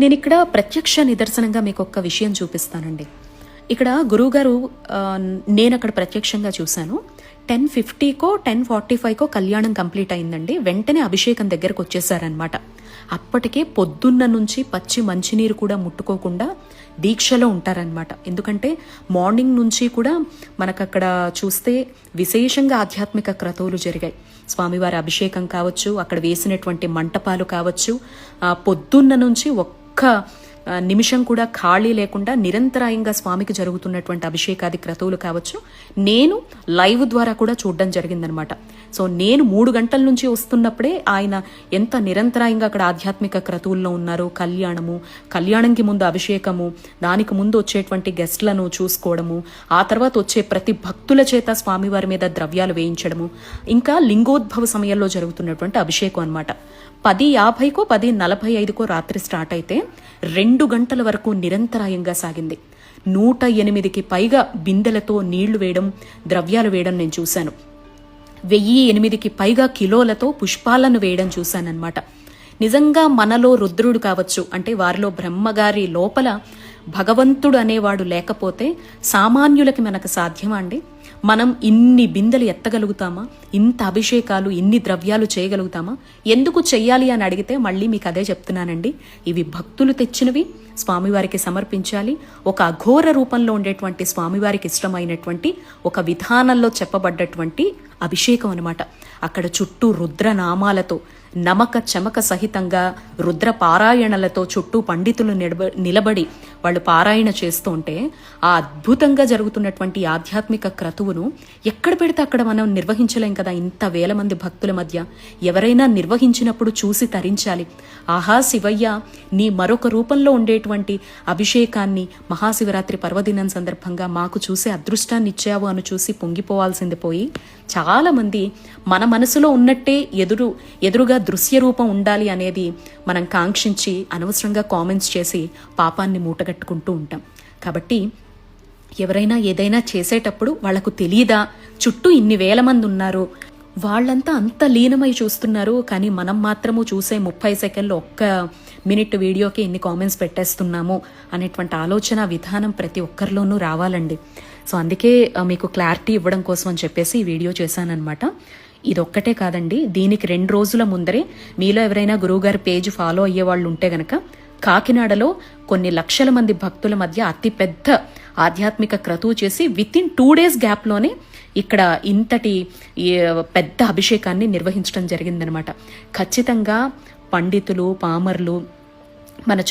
నేను ఇక్కడ ప్రత్యక్ష నిదర్శనంగా మీకు ఒక విషయం చూపిస్తానండి. ఇక్కడ గురువుగారు నేను అక్కడ ప్రత్యక్షంగా చూశాను. 10:50కో 10:45కో కళ్యాణం కంప్లీట్ అయిందండి. వెంటనే అభిషేకం దగ్గరకు వచ్చేసారనమాట. అప్పటికే పొద్దున్న నుంచి పచ్చి మంచినీరు కూడా ముట్టుకోకుండా దీక్షలో ఉంటారనమాట. ఎందుకంటే మార్నింగ్ నుంచి కూడా మనకు అక్కడ చూస్తే విశేషంగా ఆధ్యాత్మిక క్రతువులు జరిగాయి. స్వామివారి అభిషేకం కావచ్చు, అక్కడ వేసినటువంటి మంటపాలు కావచ్చు, పొద్దున్న నుంచి ఒక్క నిమిషం కూడా ఖాళీ లేకుండా నిరంతరాయంగా స్వామికి జరుగుతున్నటువంటి అభిషేకాది క్రతువులు కావచ్చు, నేను లైవ్ ద్వారా కూడా చూడడం జరిగిందనమాట. సో నేను 3 గంటల నుంచి వస్తున్నప్పుడే ఆయన ఎంత నిరంతరాయంగా అక్కడ ఆధ్యాత్మిక క్రతువుల్లో ఉన్నారు. కళ్యాణంకి ముందు అభిషేకము, దానికి ముందు వచ్చేటువంటి గెస్ట్లను చూసుకోవడము, ఆ తర్వాత వచ్చే ప్రతి భక్తుల చేత స్వామివారి మీద ద్రవ్యాలు వేయించడము, ఇంకా లింగోద్భవ సమయంలో జరుగుతున్నటువంటి అభిషేకం అనమాట. 10:50కో 10:45కో రాత్రి స్టార్ట్ అయితే 2 గంటల వరకు నిరంతరాయంగా సాగింది. 108కి పైగా బిందెలతో నీళ్లు వేయడం, ద్రవ్యాలు వేయడం నేను చూశాను. 1008కి పైగా కిలోలతో పుష్పాలను వేయడం చూశానన్నమాట. నిజంగా మనలో రుద్రుడు కావచ్చు, అంటే వారిలో బ్రహ్మగారి లోపల భగవంతుడు అనేవాడు లేకపోతే సామాన్యులకి మనకు సాధ్యమా అండి? మనం ఇన్ని బిందెలు ఎత్తగలుగుతామా? ఇంత అభిషేకాలు, ఇన్ని ద్రవ్యాలు చేయగలుగుతామా? ఎందుకు చెయ్యాలి అని అడిగితే మళ్ళీ మీకు అదే చెప్తున్నానండి. ఇవి భక్తులు తెచ్చినవి, స్వామివారికి సమర్పించాలి. ఒక అఘోర రూపంలో ఉండేటువంటి స్వామివారికి ఇష్టమైనటువంటి ఒక విధానంలో చెప్పబడ్డటువంటి అభిషేకం అనమాట. అక్కడ చుట్టూ రుద్రనామాలతో, నమక చమక సహితంగా రుద్ర పారాయణలతో చుట్టూ పండితులు నిలబడి వాళ్ళు పారాయణ చేస్తూ ఉంటే ఆ అద్భుతంగా జరుగుతున్నటువంటి ఆధ్యాత్మిక క్రతువును ఎక్కడ పెడితే అక్కడ మనం నిర్వహించలేం కదా. ఇంత వేల మంది భక్తుల మధ్య ఎవరైనా నిర్వహించినప్పుడు చూసి తరించాలి. ఆహా శివయ్య, నీ మరొక రూపంలో ఉండేటువంటి అభిషేకాన్ని మహాశివరాత్రి పర్వదినం సందర్భంగా మాకు చూసే అదృష్టాన్ని ఇచ్చావు అని చూసి పొంగిపోవాల్సింది పోయి, చాలా మంది మన మనసులో ఉన్నట్టే ఎదురుగా దృశ్య రూపం ఉండాలి అనేది మనం కాంక్షించి అనవసరంగా కామెంట్స్ చేసి పాపాన్ని మూటగట్టుకుంటూ ఉంటాం. కాబట్టి ఎవరైనా ఏదైనా చేసేటప్పుడు వాళ్లకు తెలియదా చుట్టూ ఇన్ని వేల మంది ఉన్నారు, వాళ్ళంతా అంత లీనమై చూస్తున్నారు, కానీ మనం మాత్రము చూసే 30 సెకండ్లు 1 మినిట్ వీడియోకి ఇన్ని కామెంట్స్ పెట్టేస్తున్నాము అనేటువంటి ఆలోచన విధానం ప్రతి ఒక్కరిలోనూ రావాలండి. సో అందుకే మీకు క్లారిటీ ఇవ్వడం కోసం అని చెప్పేసి ఈ వీడియో చేశానన్నమాట. ఇదొక్కటే కాదండి, దీనికి 2 రోజుల ముందరే మీలో ఎవరైనా గురువుగారి పేజ్ ఫాలో అయ్యే వాళ్ళు ఉంటే గనక కాకినాడలో కొన్ని లక్షల మంది భక్తుల మధ్య అతి పెద్ద ఆధ్యాత్మిక క్రతువు చేసి వితిన్ 2 డేస్ గ్యాప్లోనే ఇక్కడ ఇంతటి పెద్ద అభిషేకాన్ని నిర్వహించడం జరిగిందనమాట. ఖచ్చితంగా పండితులు, పామర్లు మన చుట్టూ